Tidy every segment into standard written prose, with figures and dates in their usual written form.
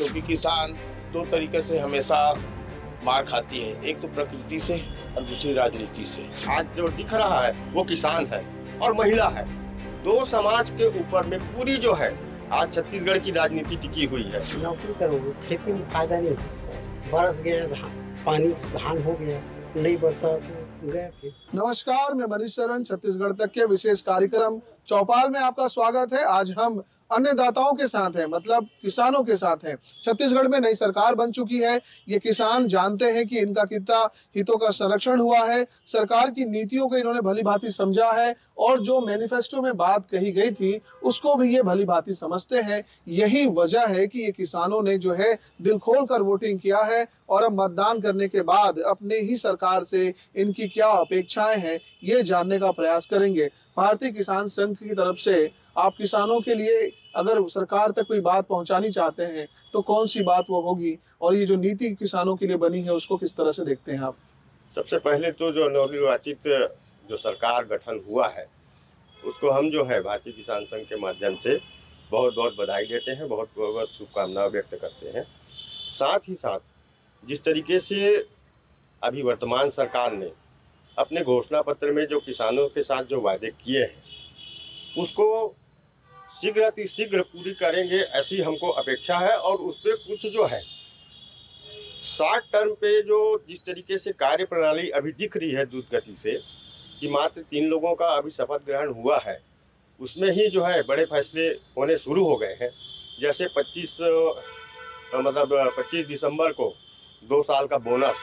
क्योंकि किसान दो तरीके से हमेशा मार खाती है, एक तो प्रकृति से और दूसरी राजनीति से। आज जो दिख रहा है वो किसान है और महिला है, दो समाज के ऊपर में पूरी जो है आज छत्तीसगढ़ की राजनीति टिकी हुई है। नौकरी करोगे, खेती में फायदा नहीं है। बरस गया धान, पानी धान हो गया, नहीं बरसा तो गया फिर। नमस्कार, मैं मनीष शरण। छत्तीसगढ़ तक के विशेष कार्यक्रम चौपाल में आपका स्वागत है। आज हम अन्नदाताओं के साथ हैं, मतलब किसानों के साथ हैं। छत्तीसगढ़ में नई सरकार बन चुकी है। ये किसान जानते हैं कि इनका कितना हितों का संरक्षण हुआ है। सरकार की नीतियों को इन्होंने भली भांति समझा है और जो मैनिफेस्टो में बात कही गई थी उसको भी ये भली भांति समझते हैं। यही वजह है कि ये किसानों ने जो है दिल खोल कर वोटिंग किया है और अब मतदान करने के बाद अपने ही सरकार से इनकी क्या अपेक्षाएं हैं ये जानने का प्रयास करेंगे। भारतीय किसान संघ की तरफ से आप किसानों के लिए अगर सरकार तक कोई बात पहुंचानी चाहते हैं तो कौन सी बात वो होगी, और ये जो नीति किसानों के लिए बनी है उसको किस तरह से देखते हैं आप? सबसे पहले तो जो नवनिर्वाचित जो सरकार गठन हुआ है उसको हम जो है भारतीय किसान संघ के माध्यम से बहुत बहुत बधाई देते हैं, बहुत बहुत शुभकामनाएं व्यक्त करते हैं। साथ ही साथ जिस तरीके से अभी वर्तमान सरकार ने अपने घोषणा पत्र में जो किसानों के साथ जो वादे किए हैं उसको शीघ्र अति शीघ्र पूरी करेंगे ऐसी हमको अपेक्षा है। और उस पर कुछ जो है शॉर्ट टर्म पे जो जिस तरीके से कार्य प्रणाली अभी दिख रही है द्रुत गति से कि मात्र 3 लोगों का अभी शपथ ग्रहण हुआ है, उसमें ही जो है बड़े फैसले होने शुरू हो गए हैं। जैसे 25 दिसंबर को 2 साल का बोनस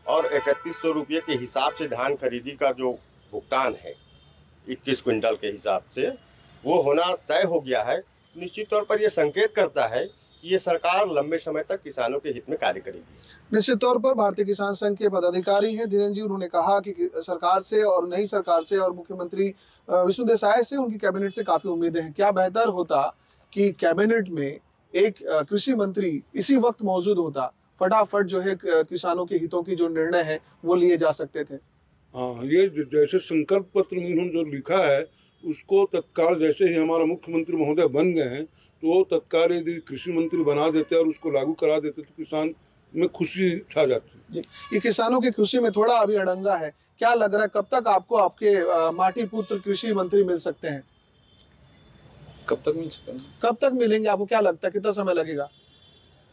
और 3100 रुपये के हिसाब से धान खरीदी का जो भुगतान है 21 क्विंटल के हिसाब से वो होना तय हो गया है। निश्चित तौर पर यह संकेत करता है कि ये सरकार लंबे समय तक किसानों के हित में कार्य करेगी। निश्चित तौर पर भारतीय किसान संघ के पदाधिकारी हैं धीरेन्द्र जी, उन्होंने कहा कि सरकार से और नई सरकार से और मुख्यमंत्री विष्णुदेव साय से उनकी कैबिनेट से काफी उम्मीदें हैं। क्या बेहतर होता कि कैबिनेट में एक कृषि मंत्री इसी वक्त मौजूद होता, फटाफट जो है किसानों के हितों की जो निर्णय है वो लिए जा सकते थे। हाँ, ये जैसे संकल्प पत्र में उन्होंने जो लिखा है उसको तत्काल, जैसे ही हमारा मुख्यमंत्री महोदय बन गए हैं तो वो तत्काल यदि कृषि मंत्री बना देते और उसको लागू करा देते तो किसान में खुशी छा जाती। ये किसानों की खुशी में थोड़ा अभी अड़ंगा है। क्या लग रहा है कब तक आपको आपके माटी पुत्र कृषि मंत्री मिल सकते हैं? कब तक मिल सकते हैं? कब तक मिलेंगे आपको, क्या लगता है कितना समय लगेगा?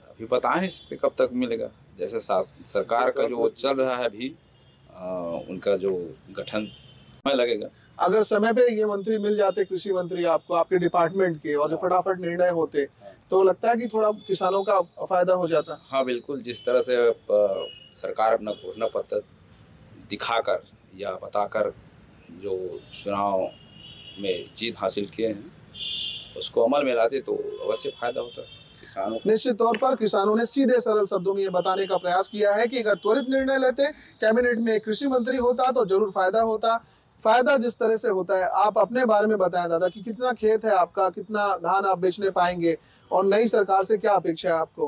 अभी बता नहीं सकते कब तक मिलेगा। जैसे सरकार का जो चल रहा है अभी उनका जो गठन समय लगेगा। अगर समय पे ये मंत्री मिल जाते, कृषि मंत्री आपको आपके डिपार्टमेंट के, और जो फटाफट निर्णय होते तो लगता है कि थोड़ा किसानों का फायदा हो जाता। हाँ बिल्कुल, जिस तरह से सरकार अपना घोषणा पत्र दिखाकर या बताकर जो चुनाव में जीत हासिल किए हैं उसको अमल में लाते तो अवश्य फायदा होता किसानों। निश्चित तौर पर किसानों ने सीधे सरल शब्दों में ये बताने का प्रयास किया है कि अगर त्वरित निर्णय लेते, कैबिनेट में कृषि मंत्री होता तो जरूर फायदा होता। फायदा जिस तरह से होता है, आप अपने बारे में बताएं दादा कि कितना खेत है आपका, कितना धान आप बेचने पाएंगे और नई सरकार से क्या अपेक्षा है आपको?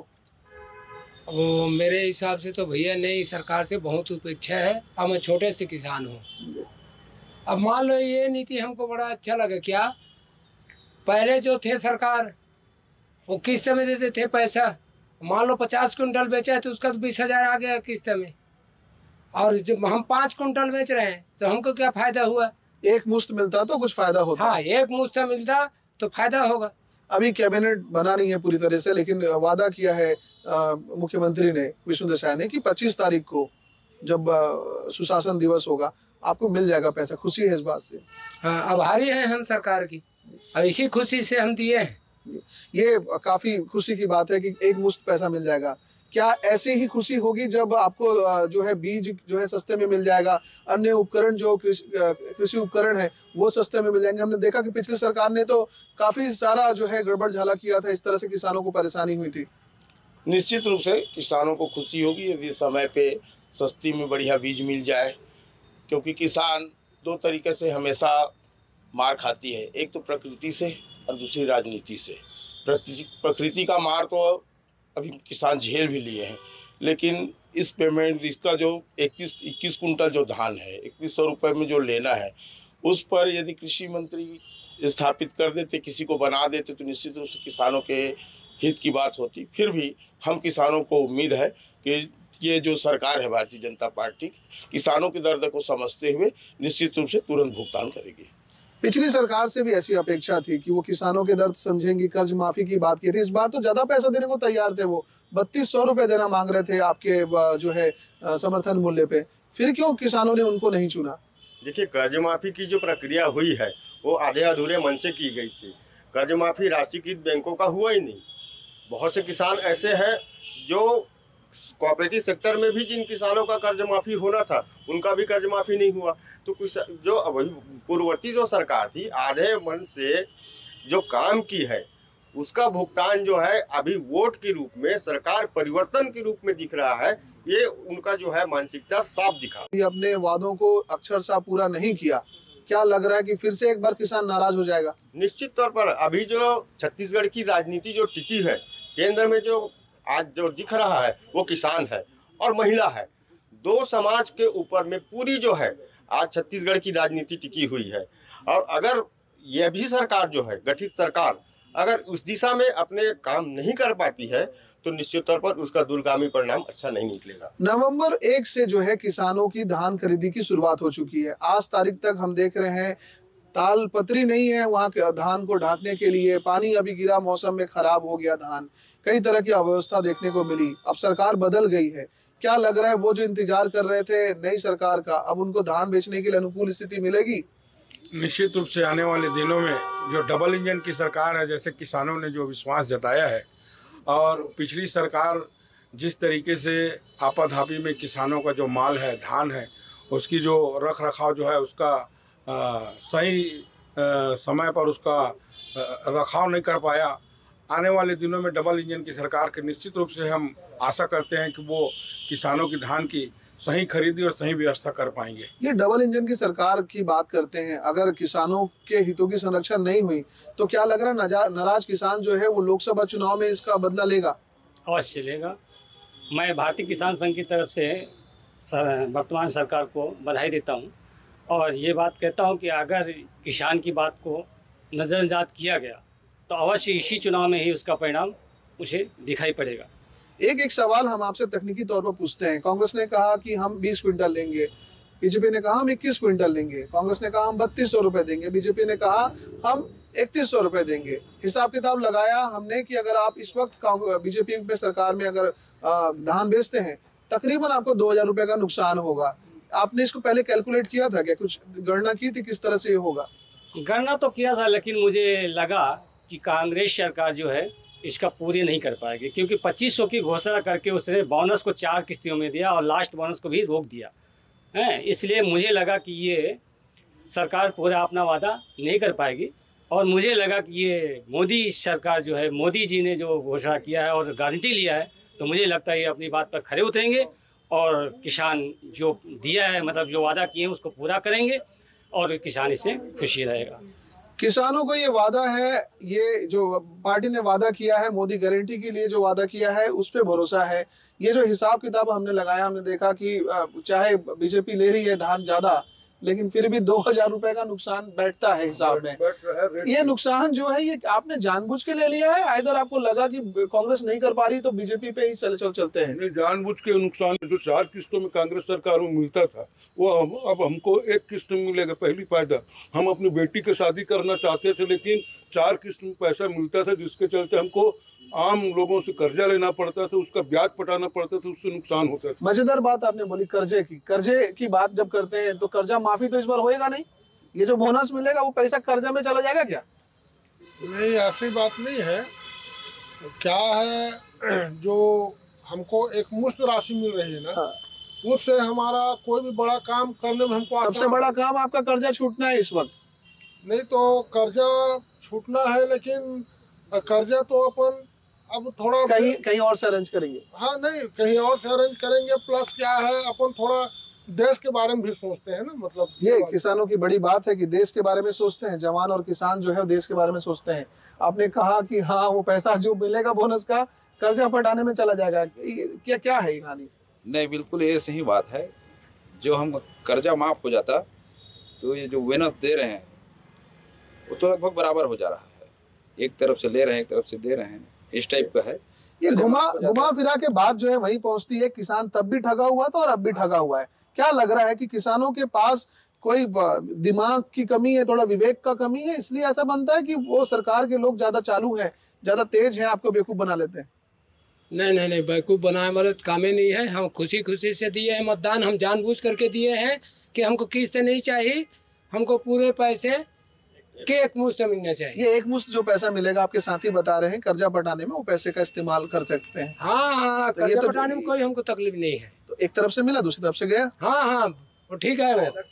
वो मेरे हिसाब से तो भैया नई सरकार से बहुत अपेक्षा है। अब मैं छोटे से किसान हूँ। अब मान लो ये नीति हमको बड़ा अच्छा लगा। क्या पहले जो थे सरकार वो किस्त में देते थे पैसा, मान लो 50 कुंटल बेचा है तो उसका तो 20,000 आ गया किस्त में, और जब हम 5 कुंटल बेच रहे हैं तो हमको क्या फायदा हुआ? एक मुश्त मिलता तो कुछ फायदा होता। हाँ, एक मुश्त मिलता तो फायदा होगा। अभी कैबिनेट बना नहीं है पूरी तरह से, लेकिन वादा किया है मुख्यमंत्री ने, विष्णुदेव साय ने, कि 25 तारीख को जब सुशासन दिवस होगा आपको मिल जाएगा पैसा। खुशी है इस बात से? हाँ, आभारी हैं हम सरकार की, और इसी खुशी से हम दिए हैं। ये काफी खुशी की बात है कि एक मुश्त पैसा मिल जाएगा। क्या ऐसी ही खुशी होगी जब आपको जो है बीज जो है सस्ते में मिल जाएगा, अन्य उपकरण जो कृषि उपकरण है वो सस्ते में मिल जाएंगे? हमने देखा कि पिछली सरकार ने तो काफी सारा जो है गड़बड़ झाला किया था, इस तरह से किसानों को परेशानी हुई थी। निश्चित रूप से किसानों को खुशी होगी यदि समय पे सस्ती में बढ़िया बीज मिल जाए, क्योंकि किसान दो तरीके से हमेशा मार खाती है, एक तो प्रकृति से और दूसरी राजनीति से। प्रकृति का मार तो अभी किसान झेल भी लिए हैं, लेकिन इस पेमेंट इसका जो 21 कुंटल जो धान है 2100 रुपये में जो लेना है, उस पर यदि कृषि मंत्री स्थापित कर देते, किसी को बना देते, तो निश्चित रूप से किसानों के हित की बात होती। फिर भी हम किसानों को उम्मीद है कि ये जो सरकार है भारतीय जनता पार्टी किसानों के दर्द को समझते हुए निश्चित रूप से तुरंत भुगतान करेगी। पिछली सरकार से भी ऐसी अपेक्षा थी कि वो किसानों के दर्द समझेंगी, कर्ज माफी की बात की थी। इस बार तो ज्यादा पैसा देने को तैयार थे, वो 3200 रुपए देना मांग रहे थे आपके जो है समर्थन मूल्य पे। फिर क्यों किसानों ने उनको नहीं चुना? देखिए, कर्ज माफी की जो प्रक्रिया हुई है वो आधे अधूरे मन से की गई थी। कर्ज माफी राष्ट्रीयकृत बैंकों का हुआ ही नहीं। बहुत से किसान ऐसे हैं जो कोऑपरेटिव सेक्टर में भी जिन किसानों का कर्ज माफी होना था उनका भी कर्ज माफी नहीं हुआ। तो कुछ जो पूर्ववर्ती जो सरकार थी आधे मन से जो काम की है उसका भुगतान जो है अभी वोट के रूप में, सरकार परिवर्तन के रूप में दिख रहा है। ये उनका जो है मानसिकता साफ दिखा। ये अपने वादों को अक्षरशः पूरा नहीं किया, क्या लग रहा है कि फिर से एक बार किसान नाराज हो जाएगा? निश्चित तौर पर अभी जो छत्तीसगढ़ की राजनीति जो टिकी है, केंद्र में जो आज जो दिख रहा है वो किसान है और महिला है। दो समाज के ऊपर में पूरी जो है आज छत्तीसगढ़ की राजनीति टिकी हुई है। और अगर यह भी सरकार जो है गठित सरकार अगर उस दिशा में अपने काम नहीं कर पाती है तो निश्चित तौर पर उसका दूरगामी परिणाम अच्छा नहीं निकलेगा। नवंबर 1 से जो है किसानों की धान खरीदी की शुरुआत हो चुकी है। आज तारीख तक हम देख रहे हैं तालपत्री नहीं है वहाँ के धान को ढांकने के लिए। पानी अभी गिरा, मौसम में खराब हो गया धान, कई तरह की अव्यवस्था देखने को मिली। अब सरकार बदल गई है, क्या लग रहा है वो जो इंतजार कर रहे थे नई सरकार का, अब उनको धान बेचने के लिए अनुकूल स्थिति मिलेगी? निश्चित रूप से आने वाले दिनों में जो डबल इंजन की सरकार है, जैसे किसानों ने जो विश्वास जताया है, और पिछली सरकार जिस तरीके से आपाधापी में किसानों का जो माल है, धान है, उसकी जो रख रखाव जो है उसका सही समय पर उसका रखाव नहीं कर पाया। आने वाले दिनों में डबल इंजन की सरकार के निश्चित रूप से हम आशा करते हैं कि वो किसानों की धान की सही खरीदी और सही व्यवस्था कर पाएंगे। ये डबल इंजन की सरकार की बात करते हैं, अगर किसानों के हितों की संरक्षण नहीं हुई तो क्या लग रहा है नाराज किसान जो है वो लोकसभा चुनाव में इसका बदला लेगा? अवश्य लेगा। मैं भारतीय किसान संघ की तरफ से वर्तमान सरकार को बधाई देता हूं और ये बात कहता हूं कि अगर किसान की बात को नज़रअंदाज किया गया तो अवश्य इसी चुनाव में ही उसका परिणाम उसे दिखाई पड़ेगा। एक सवाल हम आपसे तकनीकी तौर पर पूछते हैं। कांग्रेस ने कहा कि हम 20 क्विंटल लेंगे, बीजेपी ने कहा हम 21 क्विंटल लेंगे। कांग्रेस ने कहा हम 3200 रुपए देंगे, बीजेपी ने कहा हम 3100 रुपए देंगे। हिसाब किताब लगाया हमने कि अगर आप इस वक्त बीजेपी पे सरकार में अगर धान बेचते हैं तकरीबन आपको 2000 रुपए का नुकसान होगा। आपने इसको पहले कैलकुलेट किया था क्या, कुछ गणना की थी किस तरह से ये होगा? गणना तो किया था, लेकिन मुझे लगा कि कांग्रेस सरकार जो है इसका पूरी नहीं कर पाएगी, क्योंकि 2500 की घोषणा करके उसने बोनस को 4 किस्तों में दिया और लास्ट बोनस को भी रोक दिया है। इसलिए मुझे लगा कि ये सरकार पूरा अपना वादा नहीं कर पाएगी और मुझे लगा कि ये मोदी सरकार जो है, मोदी जी ने जो घोषणा किया है और गारंटी लिया है, तो मुझे लगता है ये अपनी बात पर खरे उतरेंगे और किसान जो दिया है, मतलब जो वादा किए हैं उसको पूरा करेंगे और किसान इससे खुशी रहेगा। किसानों को ये वादा है, ये जो पार्टी ने वादा किया है, मोदी गारंटी के लिए जो वादा किया है उस पे भरोसा है। ये जो हिसाब किताब हमने लगाया, हमने देखा कि चाहे बीजेपी ले रही है धान ज्यादा, लेकिन फिर भी 2000 रुपए का नुकसान बैठता है हिसाब में। ये नुकसान जो है ये आपने जानबूझ के ले लिया है, इधर आपको लगा कि कांग्रेस नहीं कर पा रही तो बीजेपी पे ही चलते हैं? नहीं, जानबूझ के नुकसान जो 4 किस्तों में कांग्रेस सरकार में मिलता था वो अब हमको 1 किस्त में मिलेगा। पहली फायदा, हम अपनी बेटी की शादी करना चाहते थे लेकिन 4 किस्त में पैसा मिलता था, जिसके चलते हमको आम लोगों से कर्जा लेना पड़ता था, उसका ब्याज पटाना पड़ता था, उससे नुकसान होता था। मजेदार बात आपने बोली कर्जे की बात जब करते हैं तो कर्जा माफी तो इस बार होएगा नहीं। ये जो बोनस मिलेगा वो पैसा कर्जा में चला जाएगा क्या? नहीं, ऐसी बात नहीं है। क्या है, जो हमको एक मुश्त राशि मिल रही है ना, हाँ। उससे हमारा कोई भी बड़ा काम करने में हमको सबसे बड़ा काम आपका कर्जा छूटना है इस वक्त। नहीं तो कर्जा छूटना है, लेकिन कर्जा तो अपन अब थोड़ा कहीं और से अरेंज करेंगे। हाँ, नहीं कहीं और से अरेंज करेंगे। प्लस क्या है, अपन थोड़ा देश के बारे में भी सोचते हैं ना। मतलब ये किसानों की बड़ी बात है कि देश के बारे में सोचते हैं, जवान और किसान जो है देश के बारे में सोचते हैं। आपने कहा कि हाँ वो पैसा जो मिलेगा बोनस का कर्जा पटाने में चला जाएगा, क्या क्या है ये कहानी? नहीं, बिल्कुल ये सही बात है। जो हम कर्जा माफ हो जाता तो ये जो बोनस दे रहे हैं वो तो लगभग बराबर हो जा रहा है। एक तरफ से ले रहे हैं, एक तरफ से दे रहे हैं, इस टाइप का है। ये घुमा फिरा के बात जो है वही पहुंचती है, किसान तब भी ठगा हुआ था और अब भी ठगा हुआ है। क्या लग रहा है कि किसानों के पास कोई दिमाग की कमी है, थोड़ा विवेक का कमी है, इसलिए ऐसा बनता है कि वो सरकार के लोग ज्यादा चालू हैं, ज्यादा तेज हैं, आपको बेवकूफ बना लेते हैं? नहीं, बेवकूफ बनाने वाले काम ही नहीं है। हम खुशी से दिए हैं मतदान, हम जानबूझ करके दिए हैं कि हमको किस्त नहीं चाहिए, हमको पूरे पैसे के एक मुश्त मिलना चाहिए। ये एक मुश्त जो पैसा मिलेगा, आपके साथी बता रहे हैं, कर्जा पटाने में वो पैसे का इस्तेमाल कर सकते हैं। हाँ, तो ये कर्जा पटाने में कोई हमको तकलीफ नहीं है। तो एक तरफ से मिला, दूसरी तरफ से गया। हाँ, वो ठीक है। वो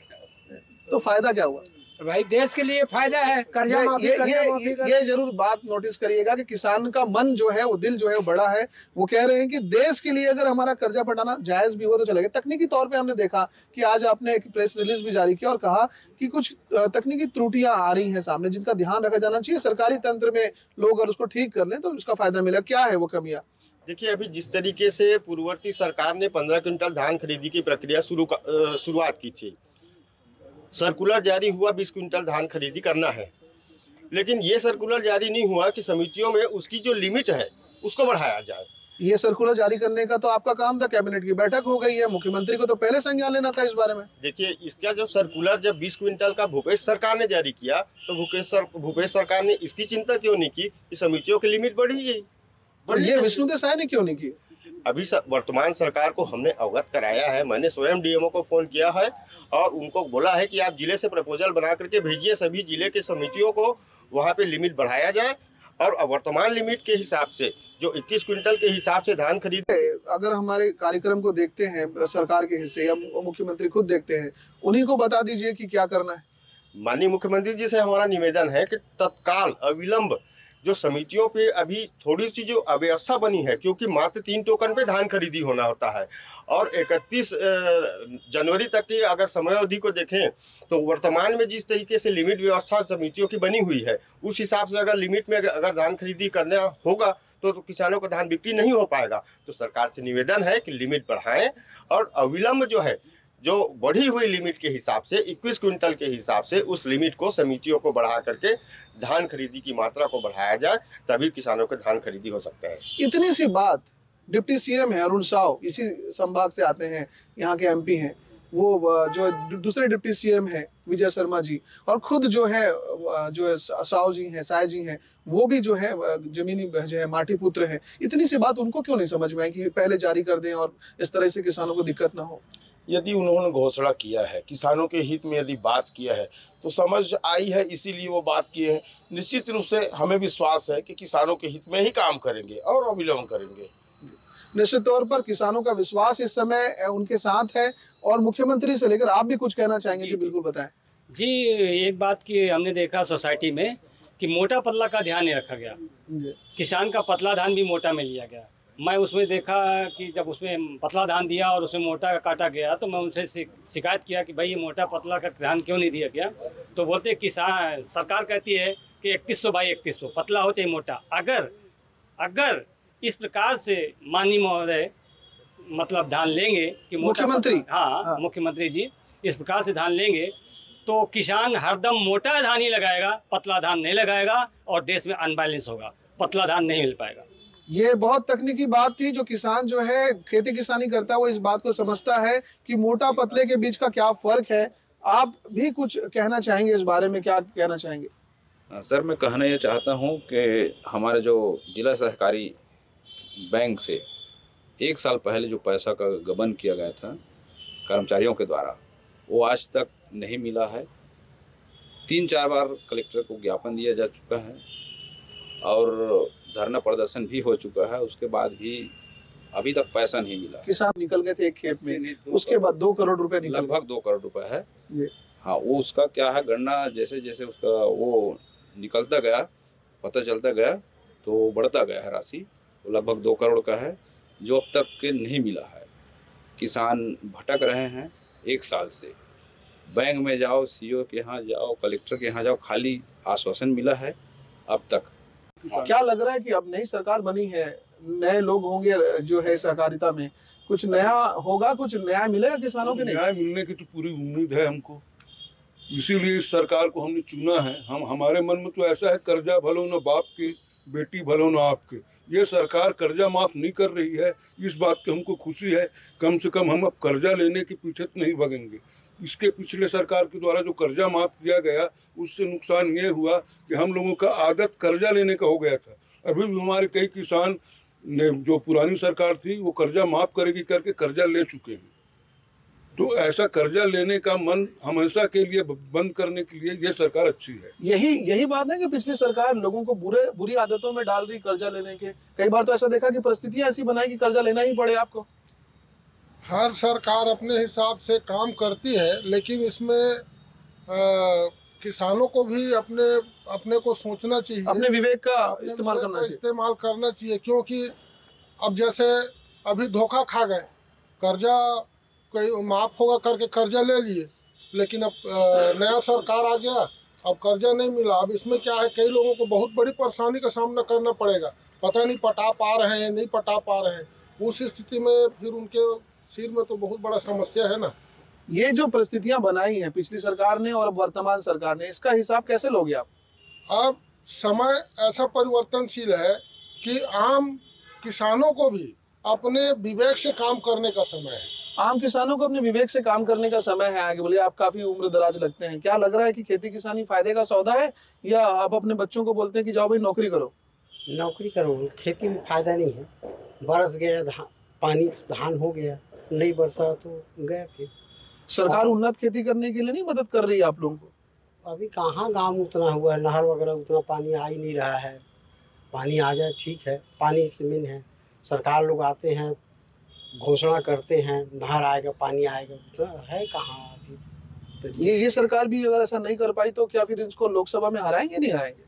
तो फायदा क्या हुआ भाई? देश के लिए फायदा है। कर्जा ये जरूर बात नोटिस करिएगा कि किसान का मन जो है, वो दिल जो है वो बड़ा है। वो कह रहे हैं कि देश के लिए अगर हमारा कर्जा पटाना जायज भी हो तो चलेगा। तकनीकी तौर पे हमने देखा कि आज आपने एक प्रेस रिलीज भी जारी किया और कहा कि कुछ तकनीकी त्रुटियां आ रही हैं सामने, जिनका ध्यान रखा जाना चाहिए। सरकारी तंत्र में लोग अगर उसको ठीक कर लें तो उसका फायदा मिला। क्या है वो कमियां? देखिए, अभी जिस तरीके से पूर्ववर्ती सरकार ने 15 क्विंटल धान खरीदी की प्रक्रिया शुरुआत की थी, सर्कुलर जारी हुआ 20 क्विंटल धान खरीदी करना है, लेकिन ये सर्कुलर जारी नहीं हुआ कि समितियों में उसकी जो लिमिट है उसको बढ़ाया जाए। ये सर्कुलर जारी करने का तो आपका काम था, कैबिनेट की बैठक हो गई है, मुख्यमंत्री को तो पहले संज्ञान लेना था इस बारे में। देखिए, इसका जो सर्कुलर जब 20 क्विंटल का भूपेश सरकार ने जारी किया तो भूपेश सरकार ने इसकी चिंता क्यों नहीं की कि समितियों की लिमिट बढ़ी है? तो ये विष्णु देसाई ने क्यों नहीं की? अभी वर्तमान सरकार को हमने अवगत कराया है। मैंने स्वयं डीएमओ को फोन किया है और उनको बोला है कि आप जिले से प्रपोजल बना करके भेजिए, सभी जिले के समितियों को वहाँ पे लिमिट बढ़ाया जाए और वर्तमान लिमिट के हिसाब से जो 21 क्विंटल के हिसाब से धान खरीद। अगर हमारे कार्यक्रम को देखते हैं सरकार के हिस्से या मुख्यमंत्री खुद देखते हैं, उन्हीं को बता दीजिए कि क्या करना है। माननीय मुख्यमंत्री जी से हमारा निवेदन है कि तत्काल अविलंब जो समितियों पे अभी थोड़ी सी जो अव्यवस्था बनी है, क्योंकि मात्र 3 टोकन पे धान खरीदी होना होता है और 31 जनवरी तक की अगर समयावधि को देखें तो वर्तमान में जिस तरीके से लिमिट व्यवस्था समितियों की बनी हुई है, उस हिसाब से अगर लिमिट में अगर धान खरीदी करना होगा तो किसानों को धान बिक्री नहीं हो पाएगा। तो सरकार से निवेदन है कि लिमिट बढ़ाएं और अविलंब जो है, जो बढ़ी हुई लिमिट के हिसाब से 21 क्विंटल के हिसाब से उस लिमिट को समितियों को बढ़ा करके धान खरीदी की मात्रा को बढ़ाया जाए, तभी किसानों के धान खरीदी हो सकता है। इतनी सी बात, डिप्टी सीएम है अरुण साव, इसी संभाग से आते हैं, यहाँ के एमपी हैं, वो जो दूसरे डिप्टी सीएम हैं विजय शर्मा जी, और खुद जो है साव जी हैं, साय जी हैं, वो भी जो है जमीनी जो है माटी पुत्र हैं। इतनी सी बात उनको क्यों नहीं समझ में आई कि पहले जारी कर दें और इस तरह से किसानों को दिक्कत ना हो? यदि उन्होंने घोषणा किया है, किसानों के हित में यदि बात किया है तो समझ आई है, इसीलिए वो बात किए हैं। निश्चित रूप से हमें विश्वास है कि किसानों के हित में ही काम करेंगे और अविलंब करेंगे। निश्चित तौर पर किसानों का विश्वास इस समय उनके साथ है। और मुख्यमंत्री से लेकर आप भी कुछ कहना चाहेंगे? जी बिल्कुल बताएं। जी, एक बात की हमने देखा सोसाइटी में कि मोटा पतला का ध्यान नहीं रखा गया, किसान का पतला धान भी मोटा में लिया गया। मैं उसमें देखा कि जब उसमें पतला धान दिया और उसमें मोटा काटा गया तो मैं उनसे शिकायत किया कि भाई ये मोटा पतला का धान क्यों नहीं दिया गया? तो बोलते किसान, सरकार कहती है कि 3100 बाई 3100 पतला हो चाहे मोटा। अगर इस प्रकार से माननीय महोदय मतलब धान लेंगे कि मुख्यमंत्री, हाँ मुख्यमंत्री जी इस प्रकार से धान लेंगे तो किसान हरदम मोटा धान ही लगाएगा, पतला धान नहीं लगाएगा और देश में अनबैलेंस होगा, पतला धान नहीं मिल पाएगा। ये बहुत तकनीकी बात थी। जो किसान जो है खेती किसानी करता है वो इस बात को समझता है कि मोटा पतले के बीच का क्या फर्क है। आप भी कुछ कहना चाहेंगे इस बारे में? क्या कहना चाहेंगे? सर, मैं कहना ये चाहता हूँ कि हमारे जो जिला सहकारी बैंक से 1 साल पहले जो पैसा का गबन किया गया था कर्मचारियों के द्वारा, वो आज तक नहीं मिला है। 3-4 बार कलेक्टर को ज्ञापन दिया जा चुका है और धरना प्रदर्शन भी हो चुका है, उसके बाद भी अभी तक पैसा नहीं मिला। किसान निकल गए थे एक खेत में, उसके बाद 2 करोड़ रुपए निकल, लगभग 2 करोड़ रुपए है। हाँ, वो उसका क्या है गणना, जैसे जैसे उसका वो निकलता गया, पता चलता गया तो बढ़ता गया है राशि, वो लगभग 2 करोड़ का है जो अब तक के नहीं मिला है। किसान भटक रहे हैं 1 साल से, बैंक में जाओ, सीओ के यहाँ जाओ, कलेक्टर के यहाँ जाओ, खाली आश्वासन मिला है अब तक। क्या लग रहा है कि अब नई सरकार बनी है, नए लोग होंगे जो है सहकारिता में, कुछ नया होगा, कुछ न्याय मिलेगा किसानों के? न्याय मिलने की तो पूरी उम्मीद है हमको, इसीलिए इस सरकार को हमने चुना है। हमारे मन में तो ऐसा है, कर्जा भलो न बाप के, बेटी भलो ना आपके। ये सरकार कर्जा माफ नहीं कर रही है, इस बात की हमको खुशी है। कम से कम हम अब कर्जा लेने के पीछे नहीं भागेंगे। इसके पिछले सरकार के द्वारा जो कर्जा माफ किया गया उससे नुकसान ये हुआ कि हम लोगों का आदत कर्जा लेने का हो गया था। अभी भी हमारे कई किसान ने, जो पुरानी सरकार थी, वो कर्जा माफ करेगी करके कर्जा ले चुके हैं। तो ऐसा कर्जा लेने का मन हमेशा के लिए बंद करने के लिए ये सरकार अच्छी है। यही बात है कि पिछली सरकार लोगों को बुरी आदतों में डाल रही कर्जा लेने के। कई बार तो ऐसा देखा कि परिस्थितियां ऐसी बनाई कि कर्जा लेना ही पड़े आपको। हर सरकार अपने हिसाब से काम करती है, लेकिन इसमें किसानों को भी अपने को सोचना चाहिए, अपने विवेक का इस्तेमाल करना चाहिए। क्योंकि अब जैसे अभी धोखा खा गए, कर्जा कोई माफ होगा करके कर्जा ले लिए, लेकिन अब नया सरकार आ गया, अब कर्जा नहीं मिला। अब इसमें क्या है, कई लोगों को बहुत बड़ी परेशानी का सामना करना पड़ेगा। पता नहीं पटा पा रहे हैं, नहीं पटा पा रहे हैं। उस स्थिति में फिर उनके सिर में तो बहुत बड़ा समस्या है ना। ये जो परिस्थितियां बनाई हैं पिछली सरकार ने और वर्तमान सरकार ने, इसका हिसाब कैसे लोगे आप? अब समय ऐसा परिवर्तनशील है कि आम किसानों को भी अपने विवेक से काम करने का समय है। आम किसानों को अपने विवेक से काम करने का समय है। आगे बोलिए, आप काफी उम्र दराज लगते हैं, क्या लग रहा है कि खेती किसानी फायदे का सौदा है, या आप अपने बच्चों को बोलते हैं कि जाओ भाई नौकरी करो? नौकरी करो, खेती में फायदा नहीं है। बरस गया पानी, धान हो गया, नहीं बरसा तो गया। फिर सरकार उन्नत खेती करने के लिए नहीं मदद कर रही है आप लोगों को? अभी कहाँ गाँव में उतना हुआ है, नहर वगैरह उतना पानी आ ही नहीं रहा है। पानी आ जाए ठीक है, पानी जमीन है। सरकार लोग आते हैं, घोषणा करते हैं नहर आएगा, पानी आएगा, तो है कहाँ अभी। ये सरकार भी अगर ऐसा नहीं कर पाई तो क्या फिर इसको लोकसभा में हराएंगे, नहीं हराएंगे?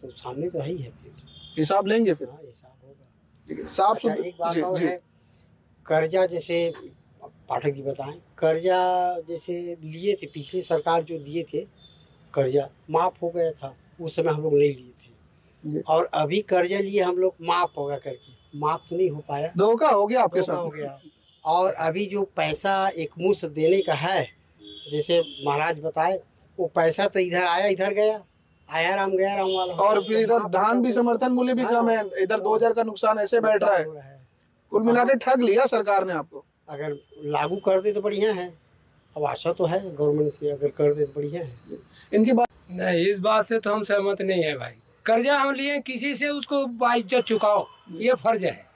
तो सामने तो है ही है, फिर हिसाब लेंगे। फिर हिसाब होगा। साफ अच्छा, एक बात और है, कर्जा जैसे पाठक जी बताएं, कर्जा जैसे लिए थे पिछली सरकार, जो दिए थे कर्जा माफ हो गया था, उस समय हम लोग नहीं लिए थे। और अभी कर्जा लिए हम लोग माफ होगा करके, माफ तो नहीं हो पाया, धोखा हो गया आपके साथ। हो गया। और अभी जो पैसा एक मुश्त देने का है, जैसे महाराज बताए, वो पैसा तो इधर आया इधर गया, आया राम गया राम वाला। और फिर इधर धान भी समर्थन मूल्य भी कम है, इधर 2000 का नुकसान ऐसे बैठ रहा है। कुल मिला के ठग लिया सरकार ने आपको। अगर लागू कर दे तो बढ़िया है, अब आशा तो है गवर्नमेंट से, अगर कर दे तो बढ़िया है। इनकी बात नहीं, इस बात से तो हम सहमत नहीं है भाई। कर्जा हम लिए किसी से, उसको बाइज्जत चुकाओ, ये फर्ज है।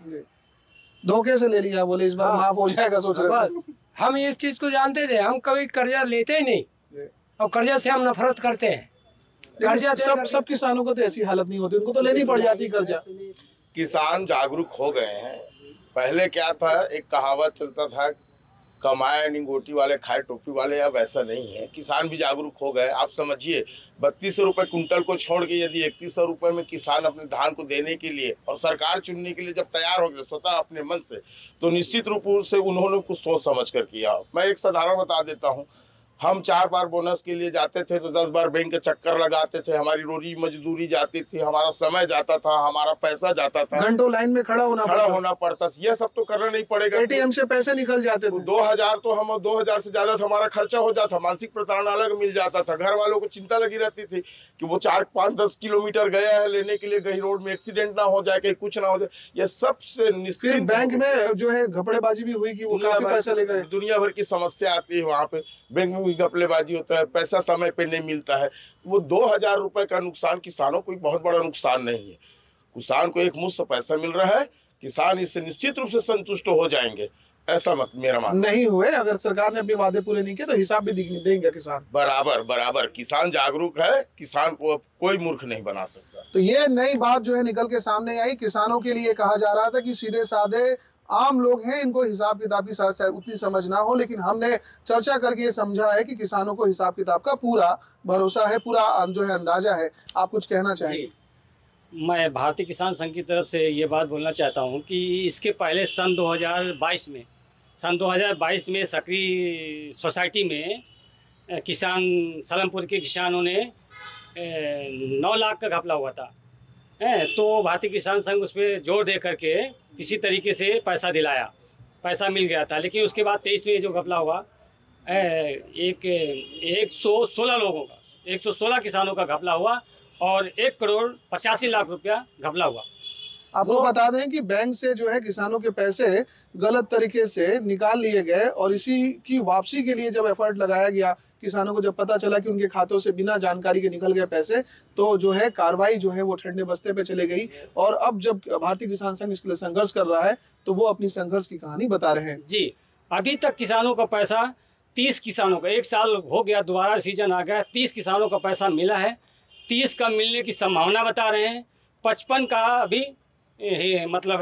धोखे से ले लिया, बोले इस बार माफ हो जाएगा, सोच रहे थे। हम इस चीज को जानते थे, हम कभी कर्जा लेते ही नहीं, और कर्जा से हम नफरत करते हैं। कर्जा सब किसानों को तो ऐसी हालत नहीं होती, उनको तो लेनी पड़ जाती कर्जा। किसान जागरूक हो गए हैं। पहले क्या था, एक कहावत चलता था, कमाए निंगोटी वाले खाए टोपी वाले। अब ऐसा नहीं है, किसान भी जागरूक हो गए। आप समझिए, 3200 रुपये कुंटल को छोड़ के यदि 3100 रुपये में किसान अपने धान को देने के लिए और सरकार चुनने के लिए जब तैयार हो गया स्वतः अपने मन से, तो निश्चित रूप से उन्होंने कुछ सोच समझ कर किया। मैं एक साधारण बता देता हूँ, हम 4 बार बोनस के लिए जाते थे तो 10 बार बैंक के चक्कर लगाते थे, हमारी रोजी मजदूरी जाती थी, हमारा समय जाता था, हमारा पैसा जाता था, घंटों लाइन में खड़ा होना पड़ता था। ये सब तो करना नहीं पड़ेगा। एटीएम से पैसे निकल जाते थे, 2000 तो हम 2000 से ज्यादा तो हमारा खर्चा हो जाता, मानसिक प्रताड़ना अलग मिल जाता था। घर वालों को चिंता लगी रहती थी कि वो 4, 5, 10 किलोमीटर गया है लेने के लिए, कहीं रोड में एक्सीडेंट ना हो जाए, कहीं कुछ ना हो जाए। ये सबसे निश्चित। बैंक में जो है घपलेबाजी भी हुई कि वो काफी पैसा ले गए। दुनिया भर की समस्या आती है वहाँ पे, बैंक में भी घपलेबाजी होता है, पैसा समय पे नहीं मिलता है। वो 2000 रुपए का नुकसान किसानों को बहुत बड़ा नुकसान नहीं है। किसान को एक मुश्त पैसा मिल रहा है, किसान इससे निश्चित रूप से संतुष्ट हो जाएंगे, ऐसा मत मेरा मानना। नहीं हुए, अगर सरकार ने अपने वादे पूरे नहीं किए तो हिसाब भी देंगे किसान। बराबर किसान जागरूक है, किसान को कोई मूर्ख नहीं बना सकता। तो ये नई बात जो है निकल के सामने आई। किसानों के लिए कहा जा रहा था कि सीधे साधे आम लोग हैं, इनको हिसाब किताब की उतनी समझ ना हो, लेकिन हमने चर्चा करके ये समझा है कि किसानों को हिसाब किताब का पूरा भरोसा है, पूरा जो है अंदाजा है। आप कुछ कहना चाहेंगे? मैं भारतीय किसान संघ की तरफ से ये बात बोलना चाहता हूँ कि इसके पहले सन 2022 में सकरी सोसाइटी में किसान सलमपुर के किसानों ने 9 लाख का घपला हुआ था। तो भारतीय किसान संघ उस पर जोर दे करके किसी तरीके से पैसा दिलाया, पैसा मिल गया था। लेकिन उसके बाद 23 में जो घपला हुआ, 116 लोगों का, 116 किसानों का घपला हुआ, और 1,85,00,000 रुपया घपला हुआ। आपको बता दें कि बैंक से जो है किसानों के पैसे गलत तरीके से निकाल लिए गए और इसी की वापसी के लिए जब एफर्ट लगाया गया, किसानों को जब पता चला कि उनके खातों से बिना जानकारी के निकल गए पैसे, तो जो है कार्रवाई जो है वो ठंडे बस्ते पे चले गई। और अब जब भारतीय किसान संघ इसके लिए संघर्ष कर रहा है तो वो अपनी संघर्ष की कहानी बता रहे हैं। जी, अभी तक किसानों का पैसा 30 किसानों का, 1 साल हो गया, दोबारा सीजन आ गया, 30 किसानों का पैसा मिला है। 30 का मिलने की संभावना बता रहे हैं। 55 का अभी मतलब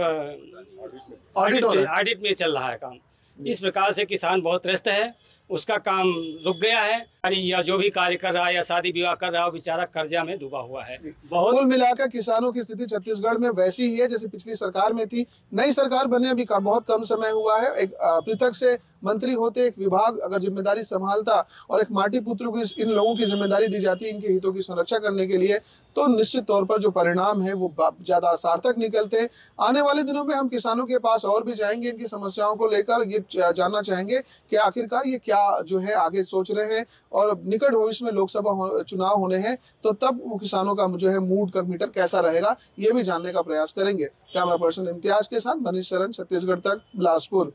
ऑडिट में चल रहा है काम। इस प्रकार से किसान बहुत त्रस्त है, उसका काम रुक गया है, या जो भी कार्य कर रहा है या शादी विवाह कर रहा है बेचारा कर्जा में डूबा हुआ है। बहुत कुल मिलाकर किसानों की स्थिति छत्तीसगढ़ में वैसी ही है जैसे पिछली सरकार में थी। नई सरकार बने अभी बहुत कम समय हुआ है। एक पृथक से मंत्री होते, एक विभाग अगर जिम्मेदारी संभालता और एक माटी पुत्र को इन लोगों की जिम्मेदारी दी जाती इनके हितों की सुरक्षा करने के लिए, तो निश्चित तौर पर जो परिणाम है वो ज्यादा सार्थक निकलते। आने वाले दिनों में हम किसानों के पास और भी जाएंगे, इनकी समस्याओं को लेकर ये जानना चाहेंगे कि आखिरकार ये क्या जो है आगे सोच रहे हैं। और निकट भविष्य में लोकसभा चुनाव होने हैं, तो तब किसानों का जो है मूड का मीटर कैसा रहेगा ये भी जानने का प्रयास करेंगे। कैमरा पर्सन इम्तियाज के साथ मनीष शरण, छत्तीसगढ़ तक, बिलासपुर।